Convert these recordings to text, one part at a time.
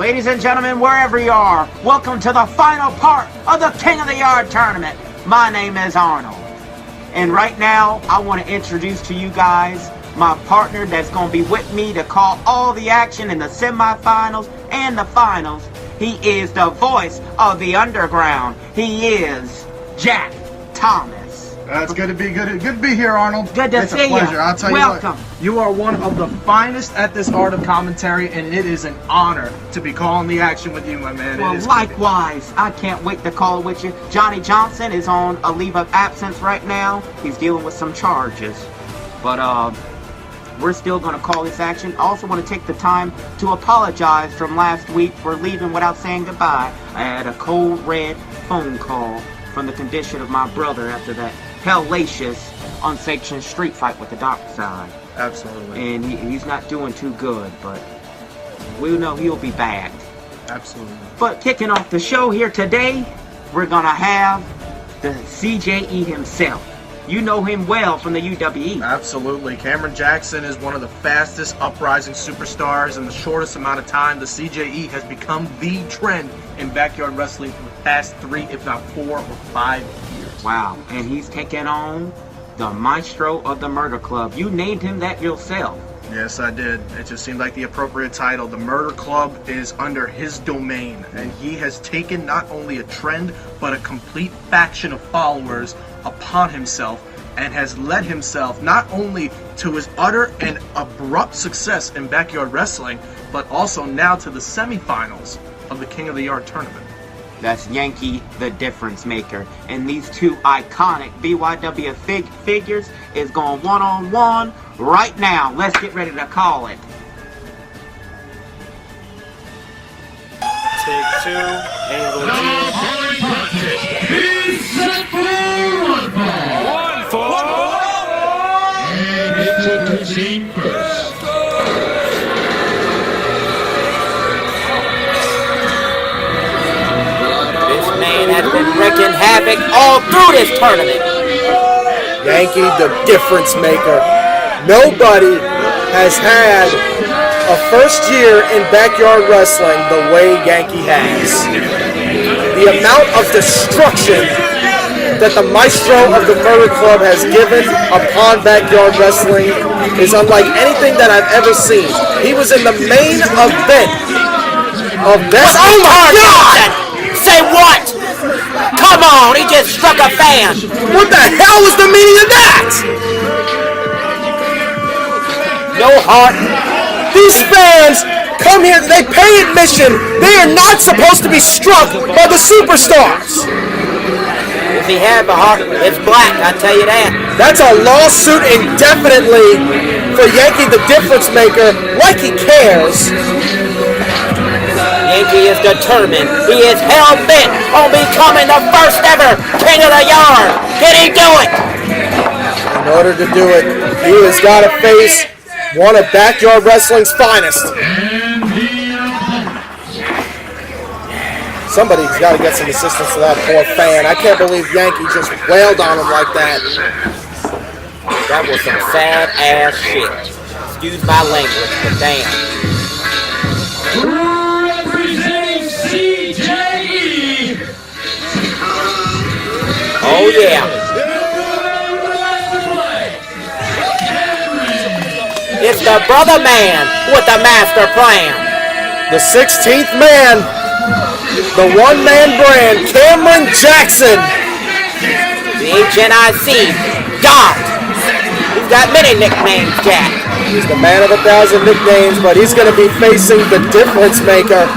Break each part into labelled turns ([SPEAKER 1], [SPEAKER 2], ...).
[SPEAKER 1] Ladies and gentlemen, wherever you are, welcome to the final part of the King of the Yard tournament. My name is Arnold. And right now, I want to introduce to you guys my partner that's going to be with me to call all the action in the semifinals and the finals. He is the voice of the underground. He is Jack Thomas.
[SPEAKER 2] It's good to be here, Arnold.
[SPEAKER 1] Good to see you.
[SPEAKER 2] It's a pleasure. I'll tell
[SPEAKER 1] Welcome.
[SPEAKER 2] you what, you are one of the finest at this art of commentary, and it is an honor to be calling the action with you, my man.
[SPEAKER 1] Well, likewise. I can't wait to call it with you. Johnny Johnson is on a leave of absence right now. He's dealing with some charges. But we're still going to call this action. I also want to take the time to apologize from last week for leaving without saying goodbye. I had a cold red phone call from the condition of my brother after that hellacious, unsanctioned street fight with the dark side.
[SPEAKER 2] Absolutely.
[SPEAKER 1] And he's not doing too good, but we'll know he'll be back.
[SPEAKER 2] Absolutely.
[SPEAKER 1] But kicking off the show here today, we're going to have the CJE himself. You know him well from the UWE.
[SPEAKER 2] Absolutely. Cameron Jackson is one of the fastest uprising superstars in the shortest amount of time. The CJE has become the trend in backyard wrestling for the past 3, if not 4 or 5 years.
[SPEAKER 1] Wow. And he's taking on the maestro of the Murder Club. You named him that yourself.
[SPEAKER 2] Yes, I did. It just seemed like the appropriate title. The Murder Club is under his domain, and he has taken not only a trend, but a complete faction of followers upon himself, and has led himself not only to his utter and abrupt success in backyard wrestling, but also now to the semifinals of the King of the Yard tournament.
[SPEAKER 1] That's Yankee, the difference maker. And these two iconic BYW figures is going one-on-one right now. Let's get ready to call it.
[SPEAKER 3] Take 2, angle 2.
[SPEAKER 4] He's set for one fall. And introducing first.
[SPEAKER 1] Has been wreaking havoc all through this tournament.
[SPEAKER 5] Yankee, the difference maker. Nobody has had a first year in backyard wrestling the way Yankee has. The amount of destruction that the maestro of the Murder Club has given upon backyard wrestling is unlike anything that I've ever seen. He was in the main event of Best.
[SPEAKER 1] Oh my God! Say what? Come on, he just struck a fan.
[SPEAKER 5] What the hell was the meaning of that?
[SPEAKER 1] No heart.
[SPEAKER 5] These fans come here, they pay admission. They are not supposed to be struck by the superstars.
[SPEAKER 1] If he had the heart, it's black, I tell you that.
[SPEAKER 5] That's a lawsuit indefinitely for Yankee the difference maker, like he cares.
[SPEAKER 1] Yankee is determined. He is hell-bent on becoming the first ever King of the Yard. Can he do it?
[SPEAKER 5] In order to do it, he has got to face one of backyard wrestling's finest. Somebody's got to get some assistance to that poor fan. I can't believe Yankee just wailed on him like that.
[SPEAKER 1] That was some sad-ass shit. Excuse my language, but damn.
[SPEAKER 4] Representing CJE.
[SPEAKER 1] Oh yeah. It's the brother man with the master plan.
[SPEAKER 5] The 16th man, the one-man brand, Cameron Jackson.
[SPEAKER 1] The HNIC, God. He's got many nicknames, Jack.
[SPEAKER 5] He's the man of 1,000 nicknames, but he's going to be facing the difference maker.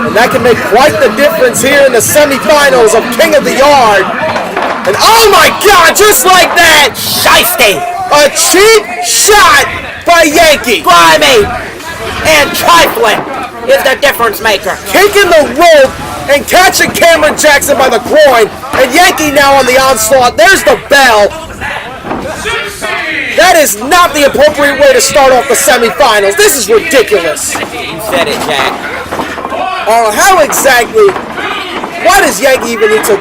[SPEAKER 5] And that can make quite the difference here in the semifinals of King of the Yard. And oh my God, just like that,
[SPEAKER 1] Shiesty.
[SPEAKER 5] a cheap shot by Yankee.
[SPEAKER 1] Grimy and trifling is the difference maker.
[SPEAKER 5] Taking the rope and catching Cameron Jackson by the groin. And Yankee now on the onslaught. There's the bell. That is not the appropriate way to start off the semifinals. This is ridiculous.
[SPEAKER 1] You said it, Jack.
[SPEAKER 5] How exactly? Why does Yankee even need to,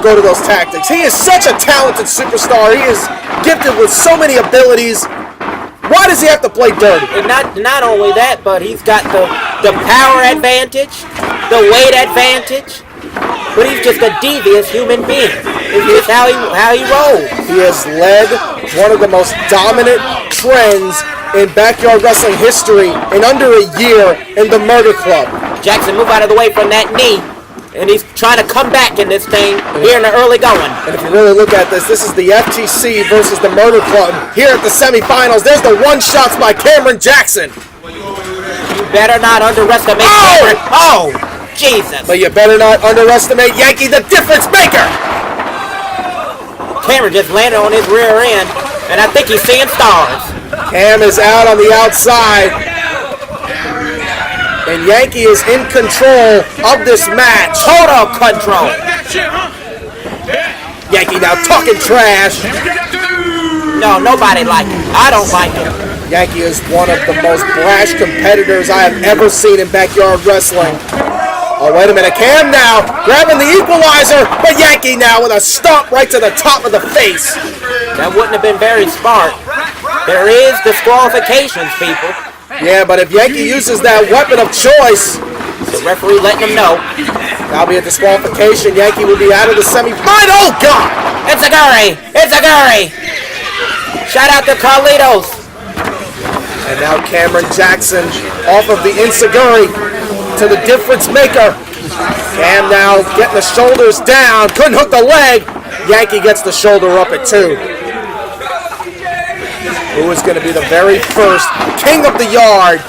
[SPEAKER 5] go to those tactics? He is such a talented superstar. He is gifted with so many abilities. Why does he have to play dirty?
[SPEAKER 1] And not only that, but he's got the
[SPEAKER 6] the power advantage, the weight advantage, but he's just a devious human being. It's just how he rolls.
[SPEAKER 5] He has led one of the most dominant trends in backyard wrestling history in under a year in the Murder Club.
[SPEAKER 6] Jackson, move out of the way from that knee. And he's trying to come back in this thing here in the early going.
[SPEAKER 5] And if you really look at this, this is the FTC versus the Murder Club here at the semifinals. There's the one-shots by Cameron Jackson.
[SPEAKER 6] You better not underestimate Cameron. Oh, Jesus.
[SPEAKER 5] But you better not underestimate Yankee, the difference maker.
[SPEAKER 6] Cameron just landed on his rear end, and I think he's seeing stars.
[SPEAKER 5] Cam is out on the outside. And Yankee is in control of this match.
[SPEAKER 6] Total control.
[SPEAKER 5] Yankee now talking trash.
[SPEAKER 6] No, nobody likes him. I don't like him.
[SPEAKER 5] Yankee is one of the most brash competitors I have ever seen in backyard wrestling. Oh, wait a minute. Cam now grabbing the equalizer, but Yankee now with a stomp right to the top of the face.
[SPEAKER 6] That wouldn't have been very smart. There is disqualifications, people.
[SPEAKER 5] Yeah, but if Yankee uses that weapon of choice,
[SPEAKER 6] the referee letting him know.
[SPEAKER 5] That'll be a disqualification. Yankee will be out of the semifinal. Oh, God!
[SPEAKER 6] It's a Gurry! It's a Gurry! Shout out to Carlitos.
[SPEAKER 5] And now Cameron Jackson off of the Insaguri to the difference maker. Cam now getting the shoulders down. Couldn't hook the leg. Yankee gets the shoulder up at 2. Who is going to be the very first king of the yard?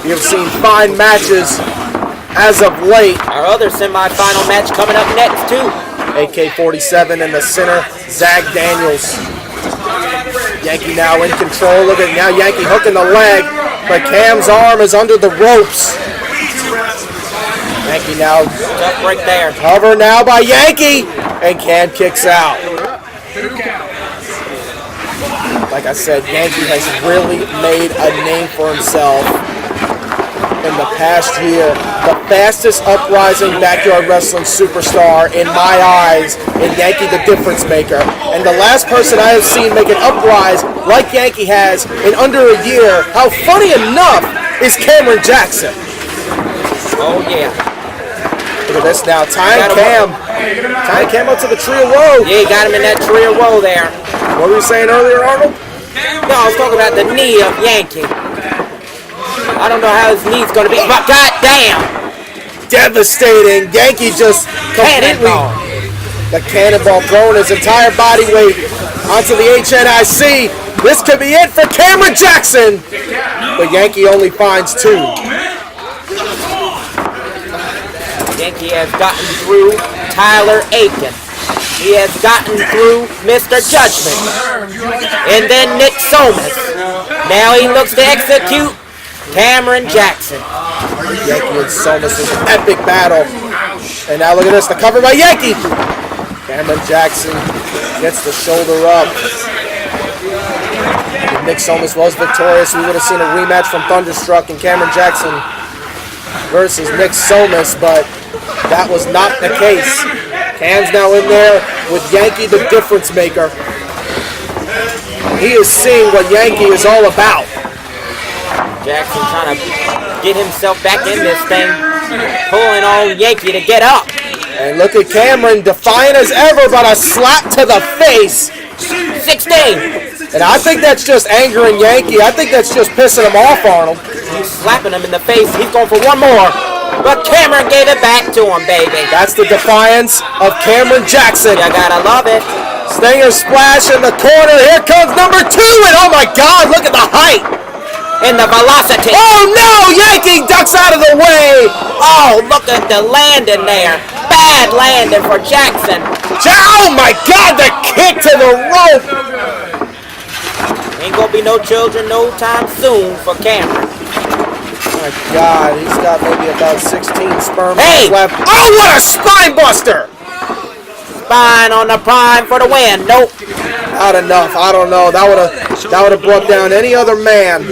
[SPEAKER 5] We have seen fine matches as of late.
[SPEAKER 6] Our other semifinal match coming up next, too.
[SPEAKER 5] AK-47 in the center, Zakk Daniels. Yankee now in control of it. Now Yankee hooking the leg, but Cam's arm is under the ropes. Yankee now
[SPEAKER 6] Tough break there.
[SPEAKER 5] cover now by Yankee, and Cam kicks out. Like I said, Yankee has really made a name for himself in the past year. The fastest uprising backyard wrestling superstar in my eyes in Yankee the Difference Maker. And the last person I have seen make an uprise like Yankee has in under a year, how funny enough, is Cameron Jackson.
[SPEAKER 6] Oh, yeah.
[SPEAKER 5] Look at this now, tying Cam up to the tree of woe.
[SPEAKER 6] Yeah, he got him in that tree of woe there.
[SPEAKER 5] What were you saying earlier, Arnold?
[SPEAKER 6] No, I was talking about the knee of Yankee. I don't know how his knee's going to be, but goddamn!
[SPEAKER 5] Devastating. Yankee just completely...
[SPEAKER 6] Cannonball.
[SPEAKER 5] The cannonball throwing his entire body weight onto the HNIC. This could be it for Cameron Jackson. But Yankee only finds 2.
[SPEAKER 6] Yankee has gotten through Tyler Aiken. He has gotten through Mr. Judgment. And then Nick Somas. Now he looks to execute Cameron Jackson.
[SPEAKER 5] Yankee and Somas is an epic battle. And now look at this, the cover by Yankee. Cameron Jackson gets the shoulder up. If Nick Somas was victorious, we would have seen a rematch from Thunderstruck and Cameron Jackson versus Nick Somas, but that was not the case. Cam's now in there with Yankee the Difference Maker. He is seeing what Yankee is all about.
[SPEAKER 6] Jackson trying to get himself back in this thing, pulling on Yankee to get up.
[SPEAKER 5] And look at Cameron, defiant as ever, but a slap to the face.
[SPEAKER 6] 16.
[SPEAKER 5] And I think that's just angering Yankee. I think that's just pissing him off, Arnold.
[SPEAKER 6] He's slapping him in the face. He's going for one more. But Cameron gave it back to him, baby.
[SPEAKER 5] That's the defiance of Cameron Jackson.
[SPEAKER 6] You gotta love it.
[SPEAKER 5] Stinger splash in the corner. Here comes number 2. And oh my God, look at the height.
[SPEAKER 6] And the velocity.
[SPEAKER 5] Oh no, Yankee ducks out of the way.
[SPEAKER 6] Oh, look at the landing there. Bad landing for Jackson.
[SPEAKER 5] Oh my God, the kick to the rope.
[SPEAKER 6] Ain't gonna be no children no time soon for Cameron.
[SPEAKER 5] Oh my God, he's got maybe about 16 sperm left.
[SPEAKER 6] Oh, what a spine buster! Spine on the prime for the win. Nope.
[SPEAKER 5] Not enough. I don't know. That would have brought down any other man.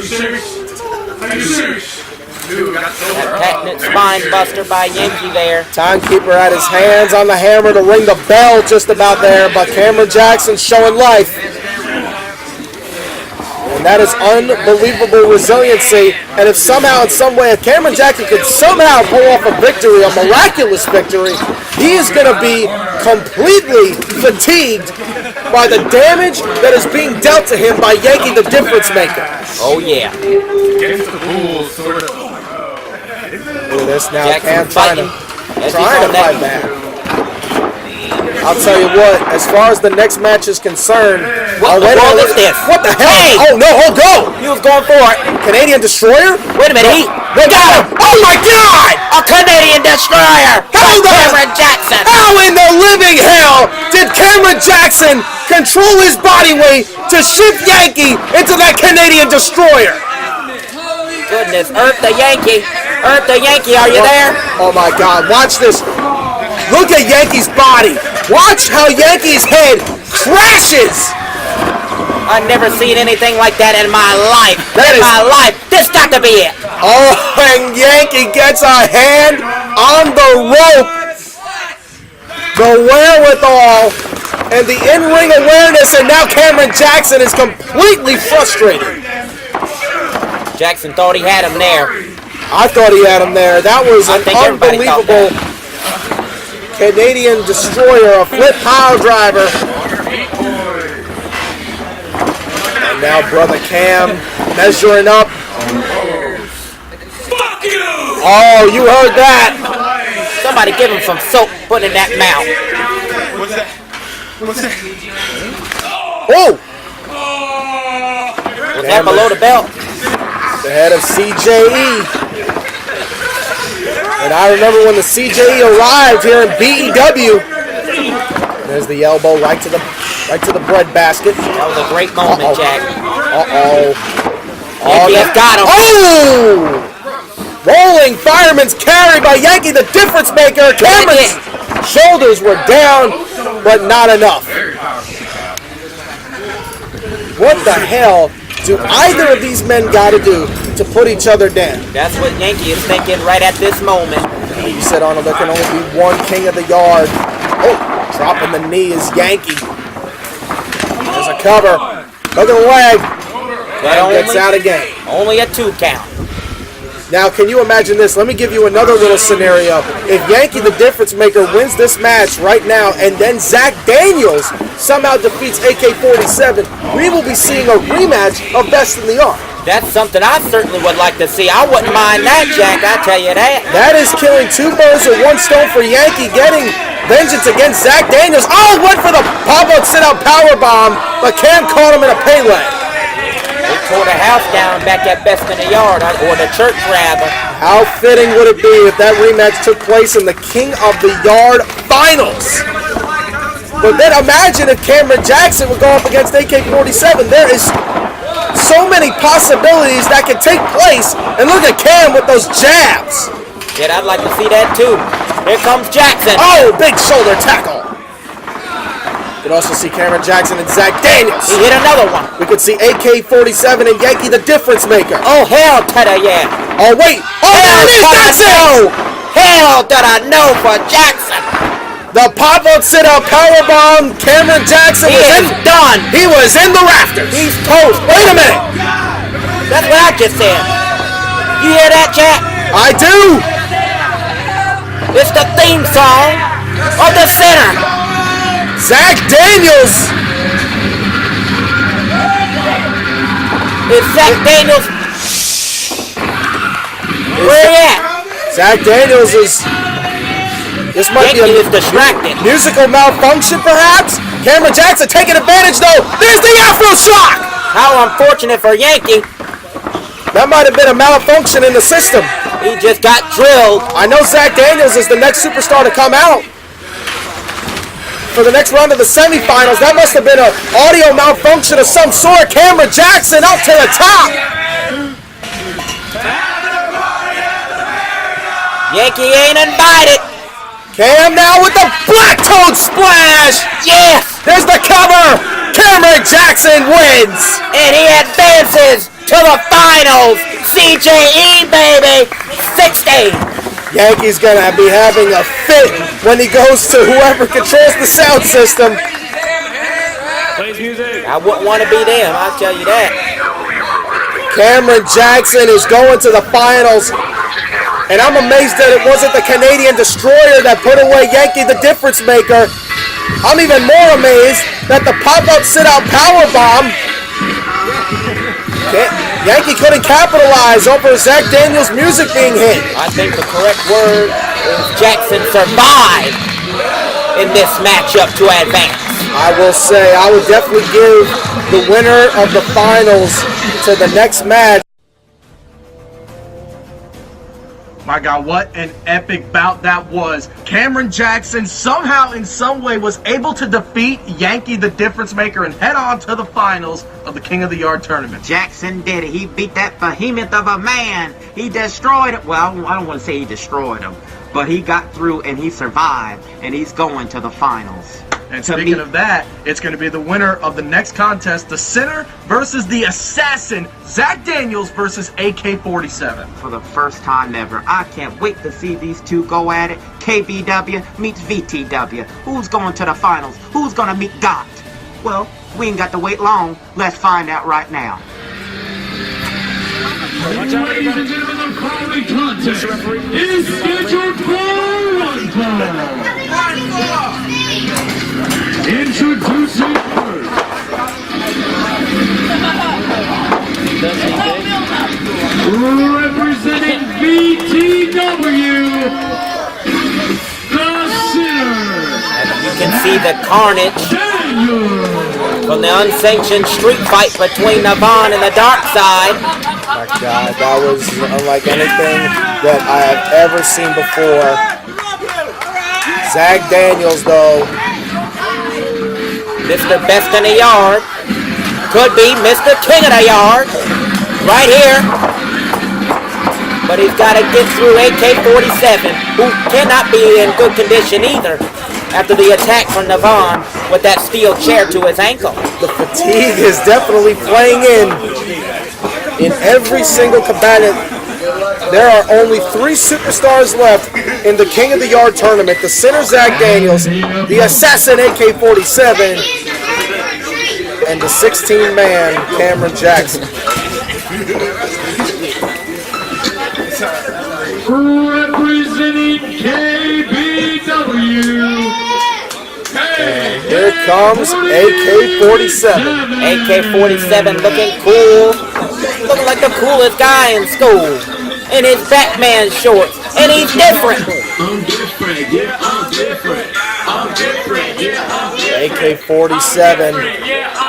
[SPEAKER 6] That patented spine buster by Yankee there.
[SPEAKER 5] Timekeeper had his hands on the hammer to ring the bell just about there, but Cameron Jackson showing life. And that is unbelievable resiliency. And if somehow, in some way, if Cameron Jackson could somehow pull off a victory, a miraculous victory, he is going to be completely fatigued by the damage that is being dealt to him by Yankee the Difference Maker.
[SPEAKER 6] Oh, yeah.
[SPEAKER 3] Against the rules, sort of.
[SPEAKER 5] Look at this now. Cam
[SPEAKER 6] Jackson's
[SPEAKER 5] trying to
[SPEAKER 6] fighting.
[SPEAKER 5] fight back. I'll tell you what, as far as the next match is concerned,
[SPEAKER 6] What the world is this?
[SPEAKER 5] What the hell?
[SPEAKER 6] Hey!
[SPEAKER 5] Oh no, go!
[SPEAKER 6] He was going for it.
[SPEAKER 5] Canadian Destroyer?
[SPEAKER 6] Wait a minute,
[SPEAKER 5] They got him! Oh my God!
[SPEAKER 6] A Canadian Destroyer! Cameron Jackson!
[SPEAKER 5] How in the living hell did Cameron Jackson control his body weight to shift Yankee into that Canadian Destroyer?
[SPEAKER 6] Goodness, Earth the Yankee. Earth the Yankee, are you there?
[SPEAKER 5] Oh my God, watch this. Look at Yankee's body. Watch how Yankee's head crashes.
[SPEAKER 6] I've never seen anything like that in my life.
[SPEAKER 5] My
[SPEAKER 6] life. This got to be it.
[SPEAKER 5] Oh, and Yankee gets a hand on the rope. The wherewithal and the in-ring awareness, and now Cameron Jackson is completely frustrated.
[SPEAKER 6] Jackson thought he had him there.
[SPEAKER 5] I thought he had him there. That was an
[SPEAKER 6] think everybody thought
[SPEAKER 5] unbelievable Canadian Destroyer, a flip pile driver. And now brother Cam measuring up.
[SPEAKER 4] Fuck you!
[SPEAKER 5] Oh, you heard that.
[SPEAKER 6] Somebody give him some soap, put in that mouth.
[SPEAKER 3] What's that? What's that?
[SPEAKER 5] Oh,
[SPEAKER 6] Was that below the belt?
[SPEAKER 5] the head of CJE. And I remember when the CJE arrived here in BEW. There's the elbow right to the bread basket.
[SPEAKER 6] That was a great moment, Jack.
[SPEAKER 5] Oh,
[SPEAKER 6] Yankee has got him.
[SPEAKER 5] Oh! Rolling fireman's carry by Yankee the Difference Maker. Cameron's shoulders were down, but not enough. What the hell do either of these men got to do to put each other down?
[SPEAKER 6] That's what Yankee is thinking right at this moment.
[SPEAKER 5] You said, Arnold, there can only be one king of the yard. Oh, dropping the knee is Yankee. There's a cover. Look at the leg.
[SPEAKER 6] But
[SPEAKER 5] Gets out again.
[SPEAKER 6] Only a 2 count.
[SPEAKER 5] Now, can you imagine this? Let me give you another little scenario. If Yankee the Difference Maker wins this match right now, and then Zakk Daniels somehow defeats AK-47, we will be seeing a rematch of Best in the Art.
[SPEAKER 6] That's something I certainly would like to see. I wouldn't mind that, Jack. I tell you that.
[SPEAKER 5] That is killing 2 birds with 1 stone for Yankee, getting vengeance against Zakk Daniels. Oh, went for the pop-up sit-out powerbomb, but Cam caught him in a Pele.
[SPEAKER 6] They tore the house down back at Best in the Yard, or the church rather.
[SPEAKER 5] How fitting would it be if that rematch took place in the King of the Yard Finals? But then imagine if Cameron Jackson would go up against AK-47. There is so many possibilities that could take place. And look at Cam with those jabs.
[SPEAKER 6] Yeah, I'd like to see that too. Here comes Jackson.
[SPEAKER 5] Oh, big shoulder tackle. You could also see Cameron Jackson and Zakk Daniels.
[SPEAKER 6] He hit another one.
[SPEAKER 5] We could see AK-47 and Yankee the Difference Maker.
[SPEAKER 6] Oh, hell to the yeah.
[SPEAKER 5] Oh, wait. Oh, there it is. That's it.
[SPEAKER 6] Hell to the no for Jackson.
[SPEAKER 5] The pop-up sit-out powerbomb. Cameron Jackson was
[SPEAKER 6] done.
[SPEAKER 5] He was in the rafters.
[SPEAKER 6] He's toast.
[SPEAKER 5] Wait a minute.
[SPEAKER 6] That's what I just said. You hear that, Jack?
[SPEAKER 5] I do.
[SPEAKER 6] It's the theme song of the center.
[SPEAKER 5] Zakk Daniels.
[SPEAKER 6] It's Zakk Daniels. Where he at?
[SPEAKER 5] Zakk Daniels is... This might be
[SPEAKER 6] Yankee
[SPEAKER 5] a
[SPEAKER 6] is distracted.
[SPEAKER 5] musical malfunction, perhaps? Cameron Jackson taking advantage, though. There's the Afro Shock.
[SPEAKER 6] How unfortunate for Yankee.
[SPEAKER 5] That might have been a malfunction in the system.
[SPEAKER 6] He just got drilled.
[SPEAKER 5] I know Zakk Daniels is the next superstar to come out for the next round of the semifinals. That must have been an audio malfunction of some sort. Cameron Jackson up to the top.
[SPEAKER 6] Yankee ain't invited.
[SPEAKER 5] Cam now with the Black Toad Splash.
[SPEAKER 6] Yes.
[SPEAKER 5] There's the cover. Cameron Jackson wins.
[SPEAKER 6] And he advances to the finals. CJE, baby. 16.
[SPEAKER 5] Yankee's gonna be having a fit when he goes to whoever controls the sound system.
[SPEAKER 3] Plays music.
[SPEAKER 6] I wouldn't want to be them, I'll tell you that.
[SPEAKER 5] Cameron Jackson is going to the finals. And I'm amazed that it wasn't the Canadian Destroyer that put away Yankee the Difference Maker. I'm even more amazed that the pop-up sit-out powerbomb, Yankee couldn't capitalize over Zakk Daniels' music being hit.
[SPEAKER 6] I think the correct word is Jackson survived in this matchup to advance.
[SPEAKER 5] I will say, I would definitely give the winner of the finals to the next match.
[SPEAKER 2] My God, what an epic bout that was. Cameron Jackson somehow in some way was able to defeat Yankee the Difference Maker and head on to the finals of the King of the Yard tournament.
[SPEAKER 1] Jackson did it. He beat that behemoth of a man. He destroyed it. Well, I don't want to say he destroyed him, but he got through and he survived, and he's going to the finals.
[SPEAKER 2] And speaking of that, it's going to be the winner of the next contest, the Sinner versus the Assassin, Zakk Daniels versus AK-47.
[SPEAKER 1] For the first time ever, I can't wait to see these two go at it. KBW meets VTW. Who's going to the finals? Who's going to meet GOT? Well, we ain't got to wait long. Let's find out right now.
[SPEAKER 4] Ladies and gentlemen, the following contest is scheduled for one fall. Introducing first. Representing BTW, the Sinner.
[SPEAKER 6] You can see the carnage from the unsanctioned street fight between Navon and the Dark Side.
[SPEAKER 5] My God, that was unlike anything that I have ever seen before. Zakk Daniels, though,
[SPEAKER 6] Mr. Best in the Yard could be Mr. King of the Yard right here. But he's got to get through AK-47, who cannot be in good condition either after the attack from Navon with that steel chair to his ankle.
[SPEAKER 5] the fatigue is definitely playing in every single combatant. There are only 3 superstars left in the King of the Yard tournament. The Sinner, Zakk Daniels, the Assassin, AK-47, and the 16-man, Cameron Jackson.
[SPEAKER 4] Representing KBW.
[SPEAKER 5] And here comes AK-47.
[SPEAKER 6] AK-47 looking cool. Looking like the coolest guy in school. In his Batman shorts. And he's different.
[SPEAKER 4] I'm different, yeah, I'm different. I'm different, yeah, I'm different.
[SPEAKER 5] AK-47.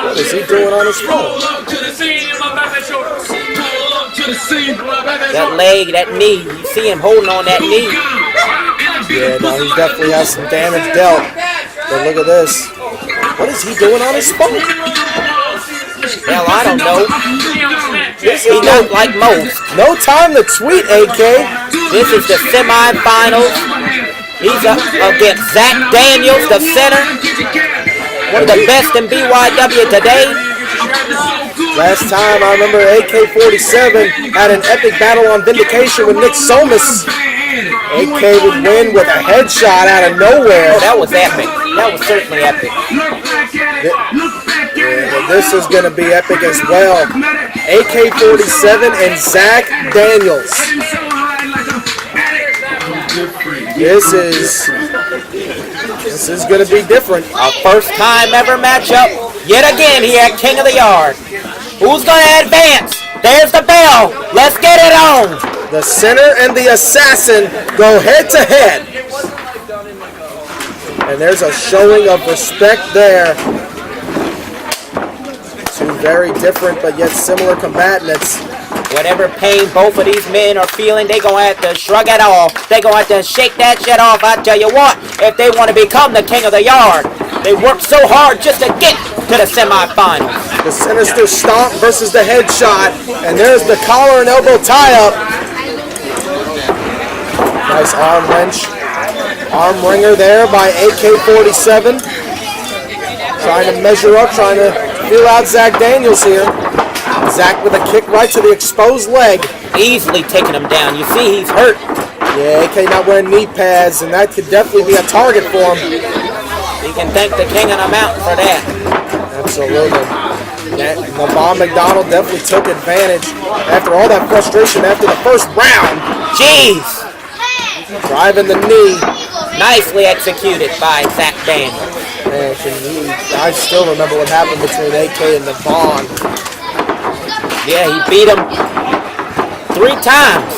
[SPEAKER 5] What is he doing on his phone?
[SPEAKER 6] That leg, that knee. You see him holding on that knee.
[SPEAKER 5] Yeah, no, he definitely has some damage dealt. But look at this. What is he doing on his phone?
[SPEAKER 6] Hell, I don't know.
[SPEAKER 5] This
[SPEAKER 6] He
[SPEAKER 5] is
[SPEAKER 6] not like most.
[SPEAKER 5] no time to tweet, AK.
[SPEAKER 6] This is the semifinals. He's up against Zakk Daniels, the Sinner. One of the best in BYW today.
[SPEAKER 5] Last time I remember AK-47 had an epic battle on Vindication with Nick Somas. AK would win with a headshot out of nowhere.
[SPEAKER 6] Oh, that was epic. That was certainly epic.
[SPEAKER 5] Yeah, but this is going to be epic as well. AK-47 and Zakk Daniels. This is going to be different.
[SPEAKER 6] Our first time ever matchup, yet again here at King of the Yard. Who's going to advance? There's the bell. Let's get it on.
[SPEAKER 5] The Sinner and the Assassin go head to head. And there's a showing of respect there. Two very different but yet similar combatants.
[SPEAKER 6] Whatever pain both of these men are feeling, they gonna have to shrug it off. They gonna have to shake that shit off. I tell you what, if they want to become the King of the Yard, they work so hard just to get to the semifinals.
[SPEAKER 5] The Sinister Stomp versus the Headshot. And there's the collar and elbow tie-up. Nice arm wrench. Arm wringer there by AK-47. Trying to measure up, trying to feel out Zakk Daniels here. Zakk with a kick right to the exposed leg.
[SPEAKER 6] Easily taking him down. You see he's hurt.
[SPEAKER 5] Yeah, AK not wearing knee pads, and that could definitely be a target for him.
[SPEAKER 6] You can thank the King of the Mountain for that.
[SPEAKER 5] Absolutely. McDonald definitely took advantage after all that frustration after the first round.
[SPEAKER 6] Jeez!
[SPEAKER 5] Driving the knee.
[SPEAKER 6] Nicely executed by Zakk Daniels.
[SPEAKER 5] Man, I still remember what happened between AK and Vaughn.
[SPEAKER 6] Yeah, he beat him 3 times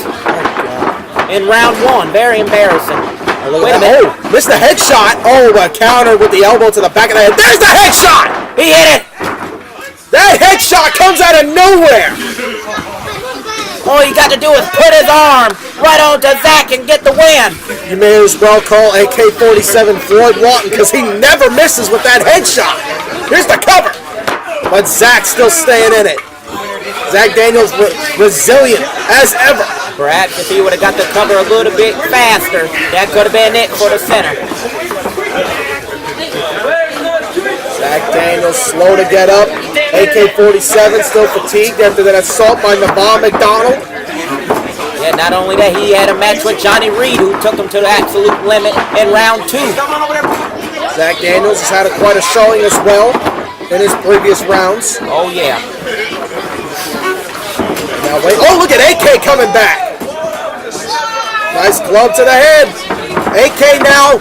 [SPEAKER 6] in round 1. Very embarrassing. Wait a minute.
[SPEAKER 5] Oh, missed the headshot. Oh, a counter with the elbow to the back of the head. There's the headshot!
[SPEAKER 6] He hit it!
[SPEAKER 5] That headshot comes out of nowhere!
[SPEAKER 6] All you got to do is put his arm right onto Zakk and get the win.
[SPEAKER 5] You may as well call AK-47 Floyd Lawton because he never misses with that headshot. Here's the cover. But Zakk still staying in it. Zakk Daniels resilient as ever.
[SPEAKER 6] Perhaps if he would have got the cover a little bit faster, that could have been it for the center.
[SPEAKER 5] Zakk Daniels slow to get up. AK-47 still fatigued after that assault by McDonald.
[SPEAKER 6] Yeah, not only that, he had a match with Johnny Reed, who took him to the absolute limit in round 2.
[SPEAKER 5] Zakk Daniels has had quite a showing as well in his previous rounds.
[SPEAKER 6] Oh, yeah.
[SPEAKER 5] Now wait. Oh, look at AK coming back. Nice glove to the head. AK now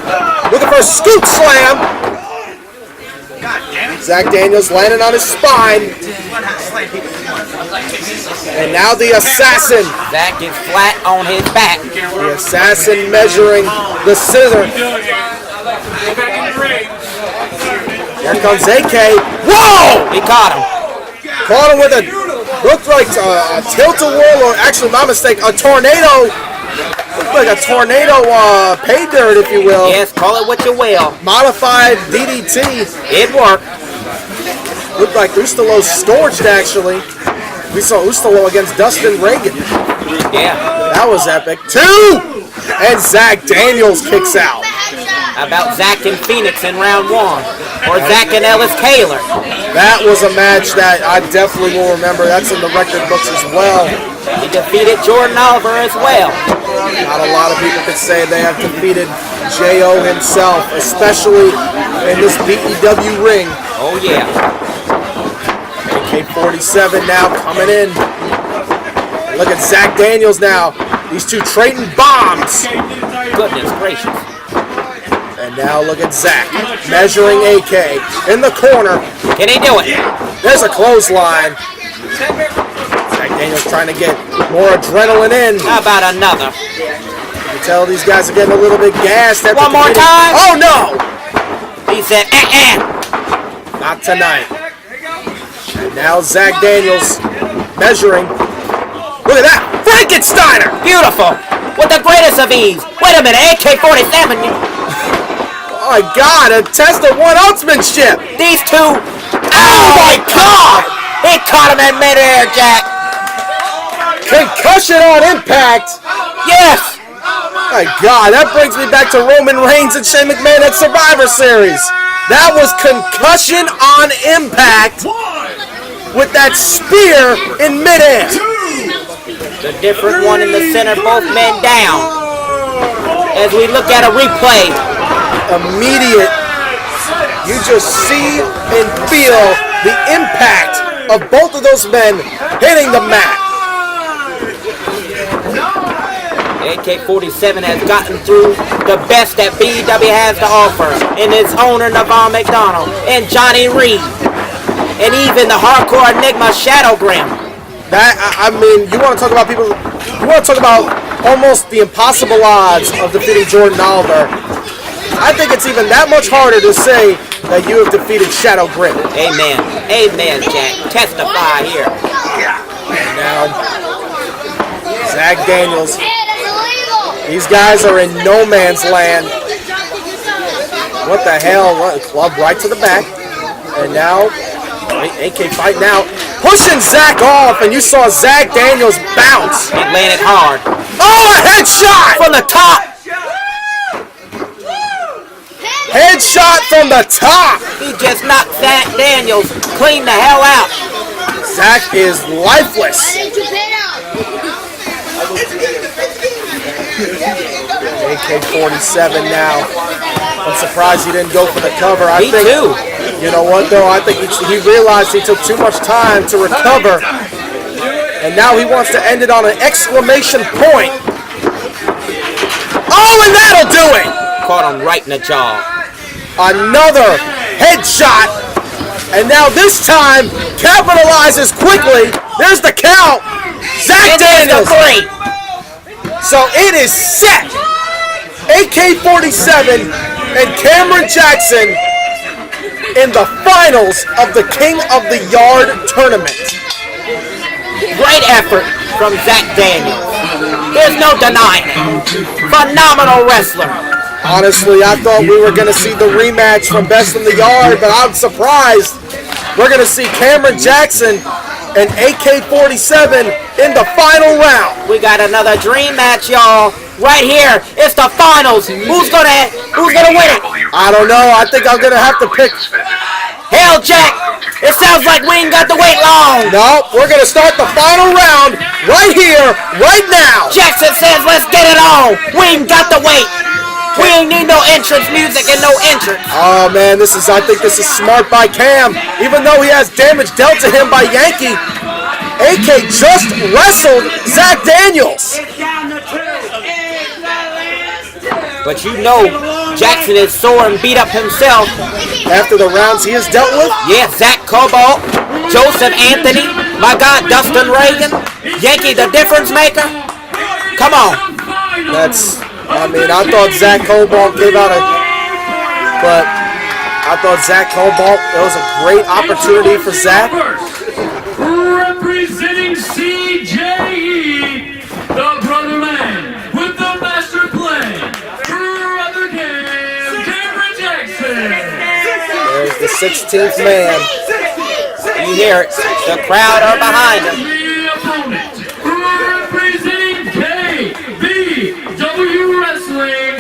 [SPEAKER 5] looking for a scoop slam. Zakk Daniels landing on his spine. And now the assassin.
[SPEAKER 6] Zakk is flat on his back.
[SPEAKER 5] The assassin measuring the scissor. Here comes AK. Whoa!
[SPEAKER 6] He caught him.
[SPEAKER 5] Caught him with a, looked like a tilt-a-whirl, or actually, my mistake, a tornado. Looked like a tornado pay dirt, if you will.
[SPEAKER 6] Yes, call it what you will.
[SPEAKER 5] Modified DDT.
[SPEAKER 6] It worked.
[SPEAKER 5] Looked like Ustalo scorched, actually. We saw Ustalo against Dustin Reagan.
[SPEAKER 6] Yeah.
[SPEAKER 5] That was epic. 2! And Zakk Daniels kicks out.
[SPEAKER 6] How about Zakk and Phoenix in round 1? Or Zakk and Ellis Taylor?
[SPEAKER 5] That was a match that I definitely will remember. That's in the record books as well.
[SPEAKER 6] He defeated Jordan Oliver as well.
[SPEAKER 5] Not a lot of people could say they have defeated J.O. himself, especially in this BYW ring.
[SPEAKER 6] Oh, yeah.
[SPEAKER 5] AK-47 now coming in. Look at Zakk Daniels now. These two trading bombs.
[SPEAKER 6] Goodness gracious.
[SPEAKER 5] And now look at Zakk measuring AK in the corner.
[SPEAKER 6] Can he do it?
[SPEAKER 5] There's a clothesline. Zakk Daniels trying to get more adrenaline in.
[SPEAKER 6] How about another?
[SPEAKER 5] You can tell these guys are getting a little bit gassed. After
[SPEAKER 6] One more time?
[SPEAKER 5] Oh no!
[SPEAKER 6] He said,
[SPEAKER 5] Not tonight. And now Zakk Daniels measuring. Look at that! Frankensteiner!
[SPEAKER 6] Beautiful. With the greatest of ease. Wait a minute, AK-47.
[SPEAKER 5] Oh my God, a test of one-upsmanship!
[SPEAKER 6] These two. Oh my God! He caught him in midair, Jack.
[SPEAKER 5] Concussion on impact!
[SPEAKER 6] Yes!
[SPEAKER 5] My God, that brings me back to Roman Reigns and Shane McMahon at Survivor Series. That was concussion on impact with that spear in midair.
[SPEAKER 6] The different one in the center, both men down. As we look at a replay.
[SPEAKER 5] Immediate. You just see and feel the impact of both of those men hitting the mat.
[SPEAKER 6] AK-47 has gotten through the best that BW has to offer in its owner, Navarre McDonald, and Johnny Reed, and even the hardcore enigma Shadow Grim.
[SPEAKER 5] That, I mean, you want to talk about people, you want to talk about almost the impossible odds of defeating Jordan Oliver. I think it's even that much harder to say that you have defeated Shadow Grim.
[SPEAKER 6] Amen. Amen, Jack. Testify here.
[SPEAKER 5] And now, Zakk Daniels. These guys are in no man's land. What the hell? What, club right to the back. And now, AK fighting out. Pushing Zakk off, and you saw Zakk Daniels bounce.
[SPEAKER 6] He landed hard.
[SPEAKER 5] Oh, a headshot!
[SPEAKER 6] From the top!
[SPEAKER 5] Headshot from the top!
[SPEAKER 6] He just knocked Zakk Daniels clean the hell out.
[SPEAKER 5] Zakk is lifeless. AK-47 now. I'm surprised he didn't go for the cover. I
[SPEAKER 6] Me
[SPEAKER 5] think
[SPEAKER 6] too.
[SPEAKER 5] You know what, though? I think he realized he took too much time to recover, and now he wants to end it on an exclamation point. Oh, and that'll do it!
[SPEAKER 6] Caught him right in the jaw.
[SPEAKER 5] Another headshot, and now this time capitalizes quickly. There's the count. Zakk Daniels. So it is set. AK-47 and Cameron Jackson in the finals of the King of the Yard tournament.
[SPEAKER 6] Great effort from Zakk Daniels. There's no denying it. Phenomenal wrestler.
[SPEAKER 5] Honestly, I thought we were going to see the rematch from Best in the Yard, but I'm surprised. We're going to see Cameron Jackson and AK-47 in the final round.
[SPEAKER 6] We got another dream match, y'all. Right here. It's the finals. Who's gonna win it?
[SPEAKER 5] I don't know. I think I'm going to have to pick.
[SPEAKER 6] Hell, Jack. It sounds like we ain't got to wait long.
[SPEAKER 5] No, we're going to start the final round right here, right now.
[SPEAKER 6] Jackson says, let's get it on. We ain't got to wait. We ain't need no entrance music and no entrance.
[SPEAKER 5] Oh, man, I think this is smart by Cam. Even though he has damage dealt to him by Yankee, AK just wrestled Zakk Daniels.
[SPEAKER 6] But you know, Jackson is sore and beat up himself.
[SPEAKER 5] After the rounds he has dealt with?
[SPEAKER 6] Yeah, Zakk Cobalt, Joseph Anthony, my God, Dustin Reagan, Yankee the difference maker. Come on.
[SPEAKER 5] I thought Zakk Cobalt gave out but I thought Zakk Cobalt, it was a great opportunity for Zakk.
[SPEAKER 4] Representing CJE, the brother man with the master plan, Brother Cameron Jackson.
[SPEAKER 5] There's the 16th man.
[SPEAKER 6] You hear it. The crowd are behind him.
[SPEAKER 4] The opponent, representing BYW Wrestling,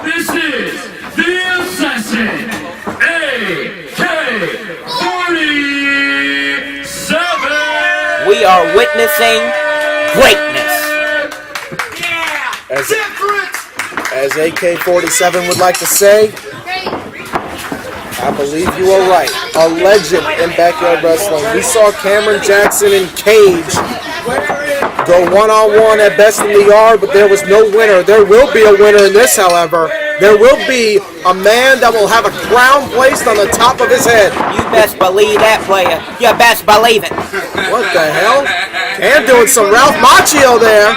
[SPEAKER 4] this is the Assassin, AK-47.
[SPEAKER 6] We are witnessing greatness.
[SPEAKER 5] As AK-47 would like to say, I believe you are right. A legend in backyard wrestling. We saw Cameron Jackson and Cage go one-on-one at Best in the Yard, but there was no winner. There will be a winner in this, however. There will be a man that will have a crown placed on the top of his head.
[SPEAKER 6] You best believe that, player. You best believe it.
[SPEAKER 5] What the hell? Cam doing some Ralph Macchio there.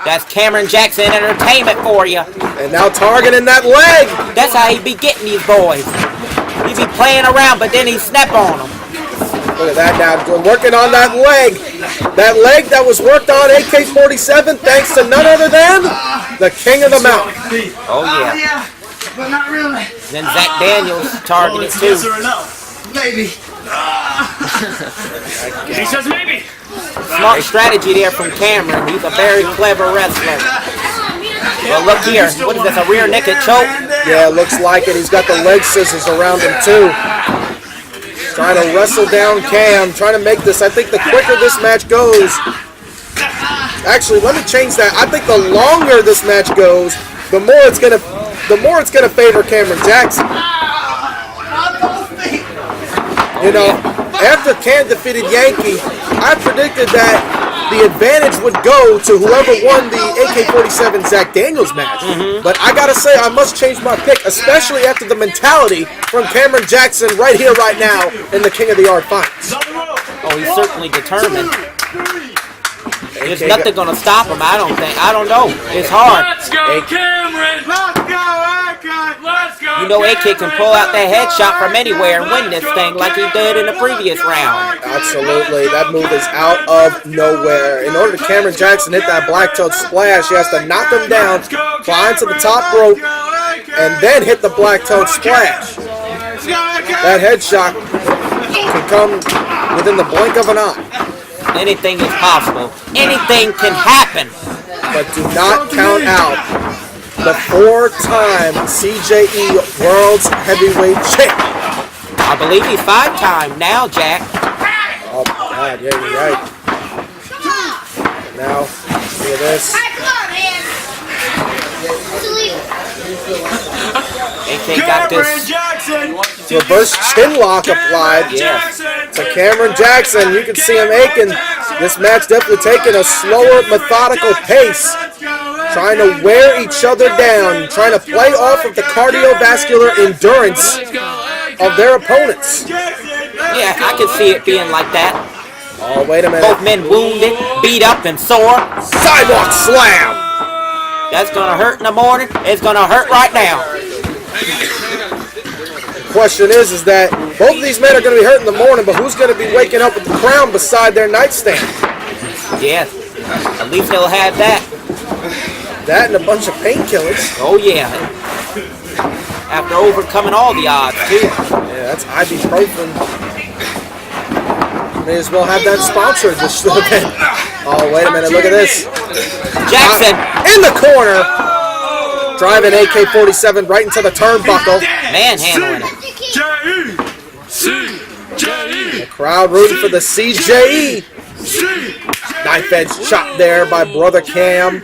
[SPEAKER 6] That's Cameron Jackson Entertainment for you.
[SPEAKER 5] And now targeting that leg.
[SPEAKER 6] That's how he be getting these boys. He be playing around, but then he snap on them.
[SPEAKER 5] Look at that now, working on that leg. That leg that was worked on AK-47 thanks to none other than the King of the Mountain.
[SPEAKER 6] Oh, yeah.
[SPEAKER 3] But not really.
[SPEAKER 6] Then Zakk Daniels targeted too.
[SPEAKER 3] Maybe. He says maybe.
[SPEAKER 6] Smart strategy there from Cameron. He's a very clever wrestler. Well, look here. What is this, a rear naked choke?
[SPEAKER 5] Yeah, looks like it. He's got the leg scissors around him too. Trying to wrestle down Cam, trying to make this. I think the quicker this match goes, actually, let me change that. I think the longer this match goes, the more it's gonna favor Cameron Jackson. You know, after Cam defeated Yankee, I predicted that the advantage would go to whoever won the AK-47 Zakk Daniels match. But I gotta say, I must change my pick, especially after the mentality from Cameron Jackson right here, right now, in the King of the Yard finals.
[SPEAKER 6] Oh, he's certainly determined. There's nothing gonna stop him, I don't think. I don't know. It's hard.
[SPEAKER 4] Let's go, Cameron! Let's go, AK! Let's go,
[SPEAKER 6] You know AK can pull out that headshot from anywhere and win this thing like he did in the previous round.
[SPEAKER 5] Absolutely. That move is out of nowhere. In order to Cameron Jackson hit that black toe splash, he has to knock him down, climb to the top rope, and then hit the black toe splash. That headshot can come within the blink of an eye.
[SPEAKER 6] Anything is possible. Anything can happen.
[SPEAKER 5] But do not count out the 4-time CJE World's Heavyweight Champ.
[SPEAKER 6] I believe he's 5-time now, Jack.
[SPEAKER 5] Oh, God, yeah, you're right. Now, look at this.
[SPEAKER 6] AK got this.
[SPEAKER 5] Reverse chin lock applied
[SPEAKER 6] Yes.
[SPEAKER 5] to Cameron Jackson. You can see him aching. This match definitely taking a slower, methodical pace. Trying to wear each other down. Trying to play off of the cardiovascular endurance of their opponents.
[SPEAKER 6] Yeah, I can see it being like that.
[SPEAKER 5] Oh, wait a minute.
[SPEAKER 6] Both men wounded, beat up, and sore.
[SPEAKER 5] Sidewalk slam!
[SPEAKER 6] That's gonna hurt in the morning. It's gonna hurt right now.
[SPEAKER 5] Question is that both of these men are going to be hurt in the morning, but who's going to be waking up with the crown beside their nightstand?
[SPEAKER 6] Yes. At least they'll have that.
[SPEAKER 5] That and a bunch of painkillers.
[SPEAKER 6] Oh yeah. After overcoming all the odds too.
[SPEAKER 5] Yeah, that's ibuprofen. May as well have that sponsored this event. Oh, wait a minute, look at this.
[SPEAKER 6] Jackson
[SPEAKER 5] In the corner. Driving AK-47 right into the turnbuckle.
[SPEAKER 6] manhandling it.
[SPEAKER 5] The crowd rooting for the CJE. Knife edge shot there by Brother Cam.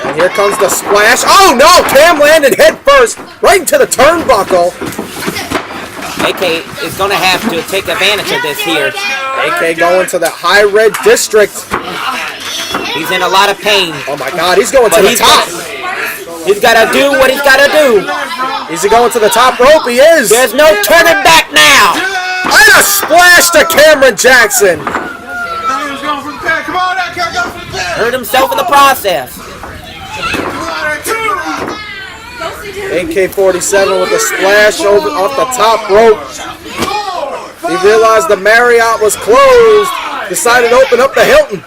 [SPEAKER 5] And here comes the splash. Oh no! Cam landed head first right into the turnbuckle.
[SPEAKER 6] AK is going to have to take advantage of this here.
[SPEAKER 5] AK going to the high red district.
[SPEAKER 6] He's in a lot of pain.
[SPEAKER 5] Oh my god, he's going to the top.
[SPEAKER 6] He's got to do what he's got to do.
[SPEAKER 5] Is he going to the top rope? He is.
[SPEAKER 6] There's no turning back now.
[SPEAKER 5] And a splash to Cameron Jackson.
[SPEAKER 6] Hurt himself in the process.
[SPEAKER 5] AK-47 with a splash over off the top rope. He realized the Marriott was closed. Decided to open up the Hilton.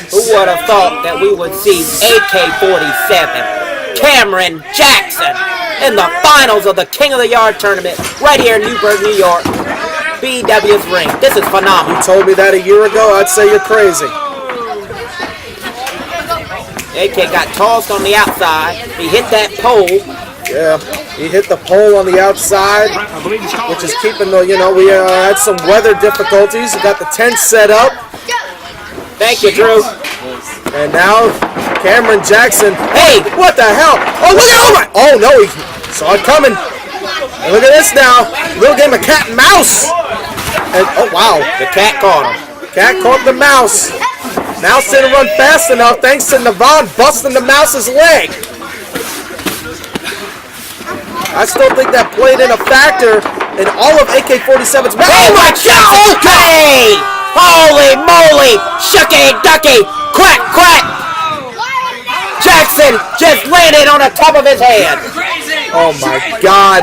[SPEAKER 6] Who would have thought that we would see AK-47, Cameron Jackson, in the finals of the King of the Yard tournament right here in Newburgh, New York. BW's ring. This is phenomenal.
[SPEAKER 5] You told me that a year ago, I'd say you're crazy.
[SPEAKER 6] AK got tossed on the outside. He hit that pole.
[SPEAKER 5] Yeah, he hit the pole on the outside, which is keeping the, we had some weather difficulties. We got the tent set up.
[SPEAKER 6] Thank you, Drew.
[SPEAKER 5] And now, Cameron Jackson.
[SPEAKER 6] Hey!
[SPEAKER 5] What the hell? Oh, look at Oh, no, he saw it coming. And look at this now. Little game of cat and mouse. And, oh, wow.
[SPEAKER 6] The cat caught him.
[SPEAKER 5] Cat caught the mouse. Mouse didn't run fast enough thanks to Navon busting the mouse's leg. I still think that played in a factor in all of AK-47's match.
[SPEAKER 6] Oh my God! Okay! Holy moly! Shucky ducky! Quack quack! Jackson just landed on the top of his head.
[SPEAKER 5] Oh my God!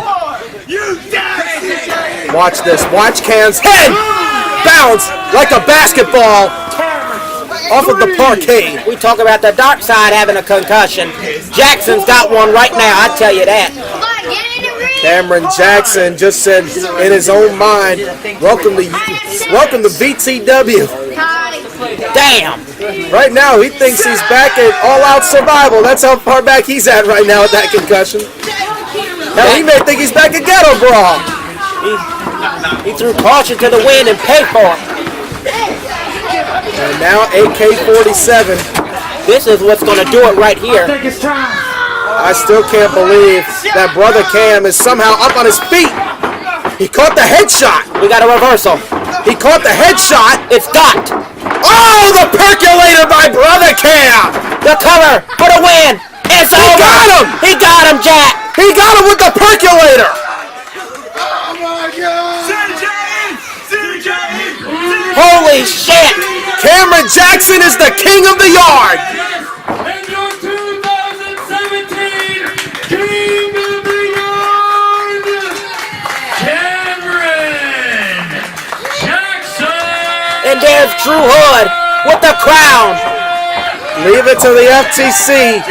[SPEAKER 5] Watch this. Watch Cam's head bounce like a basketball off of the parquet.
[SPEAKER 6] We talk about the dark side having a concussion. Jackson's got one right now, I tell you that.
[SPEAKER 5] Cameron Jackson just said in his own mind, welcome to VTW.
[SPEAKER 6] Damn.
[SPEAKER 5] Right now, he thinks he's back at all-out survival. That's how far back he's at right now with that concussion. Now, he may think he's back at Ghetto Brawl.
[SPEAKER 6] He threw caution to the wind and paid for it.
[SPEAKER 5] And now AK-47.
[SPEAKER 6] This is what's going to do it right here.
[SPEAKER 5] I still can't believe that Brother Cam is somehow up on his feet. He caught the headshot.
[SPEAKER 6] We got a reversal.
[SPEAKER 5] He caught the headshot.
[SPEAKER 6] It's got.
[SPEAKER 5] Oh, the percolator by Brother Cam.
[SPEAKER 6] The cover for the win. It's over.
[SPEAKER 5] He got him.
[SPEAKER 6] He got him, Jack.
[SPEAKER 5] He got him with the percolator.
[SPEAKER 6] Holy shit.
[SPEAKER 5] Cameron Jackson is the king of the yard.
[SPEAKER 4] And your 2017 King of the Yard, Cameron Jackson.
[SPEAKER 6] And there's Drew Hood with the crown.
[SPEAKER 5] Leave it to the FTC.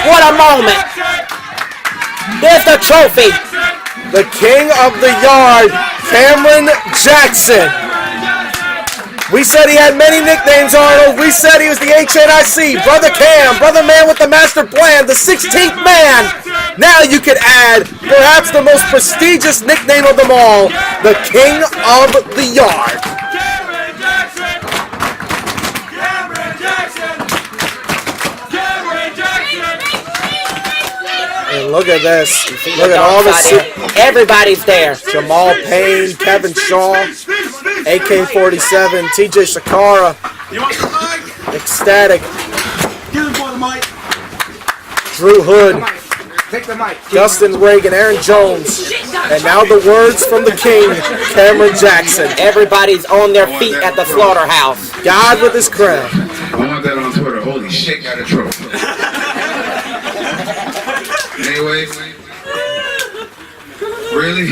[SPEAKER 6] What a moment. There's the trophy.
[SPEAKER 5] The king of the yard, Cameron Jackson. We said he had many nicknames, Arnold. We said he was the HNIC, Brother Cam, Brother Man with the Master Plan, the 16th Man. Now you could add perhaps the most prestigious nickname of them all, the King of the Yard. look at this.
[SPEAKER 6] See
[SPEAKER 5] Look at all the
[SPEAKER 6] everybody's there.
[SPEAKER 5] Jamal Payne, Kevin Shaw, AK-47, TJ Sakara, Ecstatic, Drew Hood,
[SPEAKER 3] Take the mic.
[SPEAKER 5] Dustin Reagan, Aaron Jones, and now the words from the king, Cameron Jackson.
[SPEAKER 6] Everybody's on their feet at the slaughterhouse.
[SPEAKER 5] God with his crown.
[SPEAKER 7] I want that on Twitter. Holy shit, got a trophy. Anyway, really,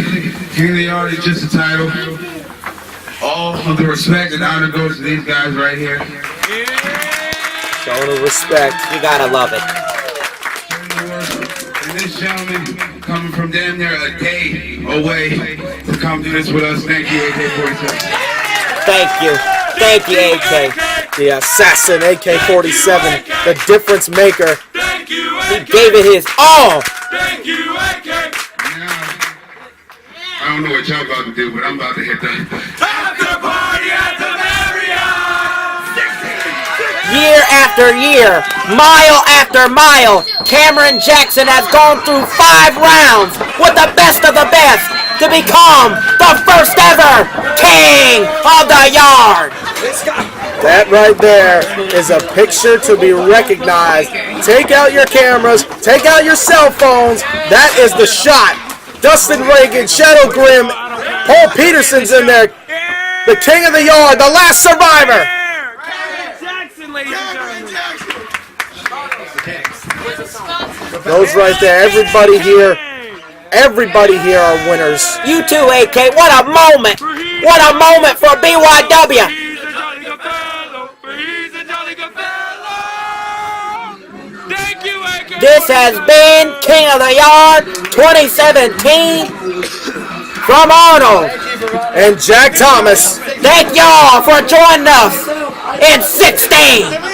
[SPEAKER 7] King of the Yard is just a title. All of the respect and honor goes to these guys right here.
[SPEAKER 5] Showing the respect.
[SPEAKER 6] You gotta love it.
[SPEAKER 7] And this gentleman coming from damn near a day away to come do this with us. Thank you, AK-47.
[SPEAKER 6] Thank you. Thank you, AK.
[SPEAKER 5] The assassin, AK-47, the difference maker.
[SPEAKER 6] He gave it his all.
[SPEAKER 7] I don't know what y'all about to do, but I'm about to hit the
[SPEAKER 6] Year after year, mile after mile, Cameron Jackson has gone through 5 rounds with the best of the best to become the first ever King of the Yard.
[SPEAKER 5] That right there is a picture to be recognized. Take out your cameras, take out your cell phones. That is the shot. Dustin Reagan, Shadow Grim, Paul Peterson's in there. The King of the Yard, the last survivor. Those right there, everybody here are winners.
[SPEAKER 6] You too, AK. What a moment. What a moment for BYW. This has been King of the Yard 2017 from Arnold
[SPEAKER 5] And Jack Thomas.
[SPEAKER 6] Thank y'all for joining us in 16.